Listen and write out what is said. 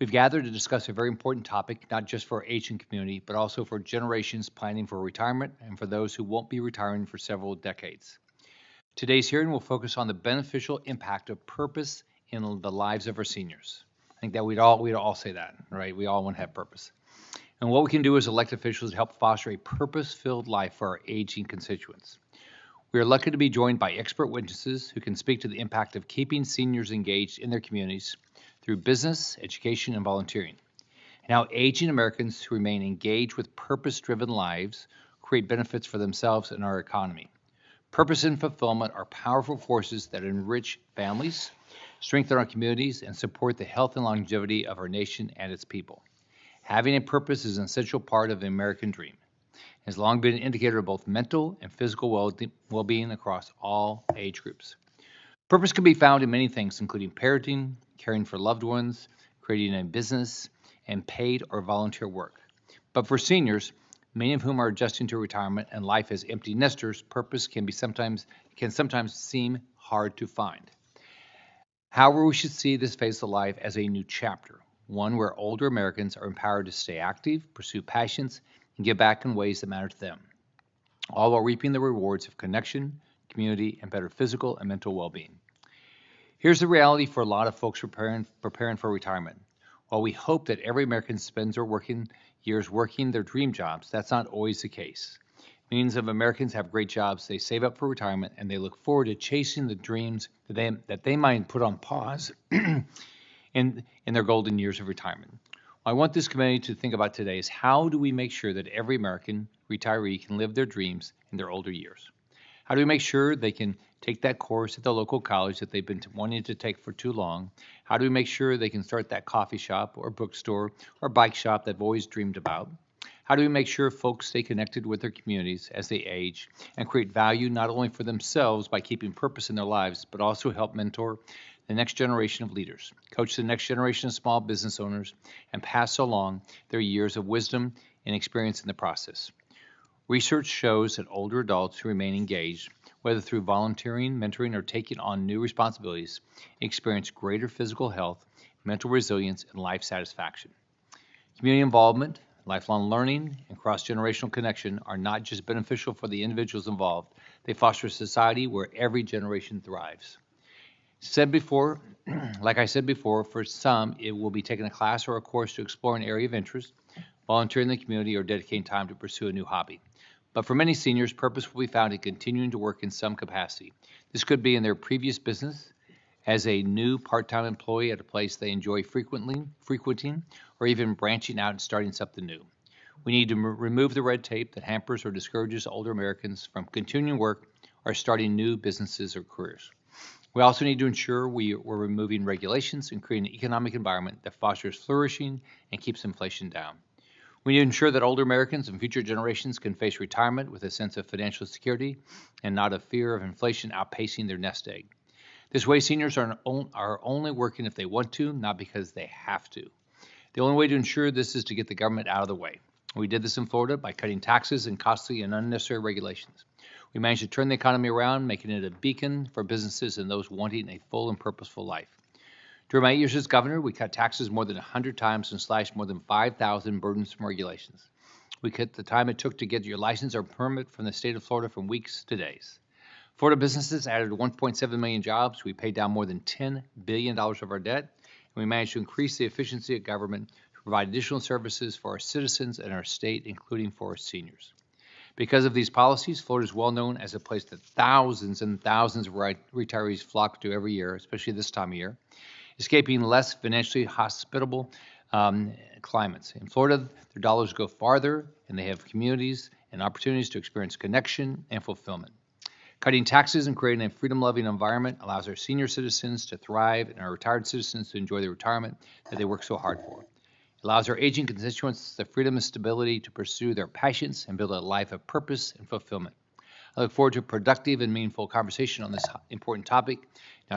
We've gathered to discuss a very important topic, not just for our aging community, but also for generations planning for retirement and for those who won't be retiring for several decades. Today's hearing will focus on the beneficial impact of purpose in the lives of our seniors. I think that we'd all say that, right? We all want to have purpose. And what we can do as elected officials to help foster a purpose-filled life for our aging constituents. We are lucky to be joined by expert witnesses who can speak to the impact of keeping seniors engaged in their communities through business, education, and volunteering, and how aging Americans who remain engaged with purpose-driven lives create benefits for themselves and our economy. Purpose and fulfillment are powerful forces that enrich families, strengthen our communities, and support the health and longevity of our nation and its people. Having a purpose is an essential part of the American dream. It has long been an indicator of both mental and physical well-being across all age groups. Purpose can be found in many things, including parenting, caring for loved ones, creating a business, and paid or volunteer work. But for seniors, many of whom are adjusting to retirement and life as empty nesters, purpose can sometimes seem hard to find. However, we should see this phase of life as a new chapter, one where older Americans are empowered to stay active, pursue passions, and give back in ways that matter to them, all while reaping the rewards of connection, community, and better physical and mental well-being. Here's the reality for a lot of folks preparing for retirement. While we hope that every American spends their working years working their dream jobs, that's not always the case. Millions of Americans have great jobs, they save up for retirement, and they look forward to chasing the dreams that they might put on pause in their golden years of retirement. What I want this committee to think about today is how do we make sure that every American retiree can live their dreams in their older years? How do we make sure they can take that course at the local college that they've been wanting to take for too long? How do we make sure they can start that coffee shop or bookstore or bike shop they've always dreamed about? How do we make sure folks stay connected with their communities as they age and create value not only for themselves by keeping purpose in their lives, but also help mentor the next generation of leaders, coach the next generation of small business owners, and pass along their years of wisdom and experience in the process? Research shows that older adults who remain engaged, whether through volunteering, mentoring, or taking on new responsibilities, experience greater physical health, mental resilience, and life satisfaction. Community involvement, lifelong learning, and cross-generational connection are not just beneficial for the individuals involved, they foster a society where every generation thrives. Like I said before, for some, it will be taking a class or a course to explore an area of interest, volunteering in the community, or dedicating time to pursue a new hobby. But for many seniors, purpose will be found in continuing to work in some capacity. This could be in their previous business, as a new part-time employee at a place they enjoy frequenting, or even branching out and starting something new. We need to remove the red tape that hampers or discourages older Americans from continuing work or starting new businesses or careers. We also need to ensure we're removing regulations and creating an economic environment that fosters flourishing and keeps inflation down. We need to ensure that older Americans and future generations can face retirement with a sense of financial security and not a fear of inflation outpacing their nest egg. This way, seniors are only working if they want to, not because they have to. The only way to ensure this is to get the government out of the way. We did this in Florida by cutting taxes and costly and unnecessary regulations. We managed to turn the economy around, making it a beacon for businesses and those wanting a full and purposeful life. During my 8 years as governor, we cut taxes more than 100 times and slashed more than 5,000 burdensome regulations. We cut the time it took to get your license or permit from the state of Florida from weeks to days. Florida businesses added 1.7 million jobs. We paid down more than $10 billion of our debt, and we managed to increase the efficiency of government to provide additional services for our citizens and our state, including for our seniors. Because of these policies, Florida is well known as a place that thousands and thousands of retirees flock to every year, especially this time of year, escaping less financially hospitable climates. In Florida, their dollars go farther, and they have communities and opportunities to experience connection and fulfillment. Cutting taxes and creating a freedom-loving environment allows our senior citizens to thrive and our retired citizens to enjoy the retirement that they work so hard for. It allows our aging constituents the freedom and stability to pursue their passions and build a life of purpose and fulfillment. I look forward to a productive and meaningful conversation on this important topic. Now,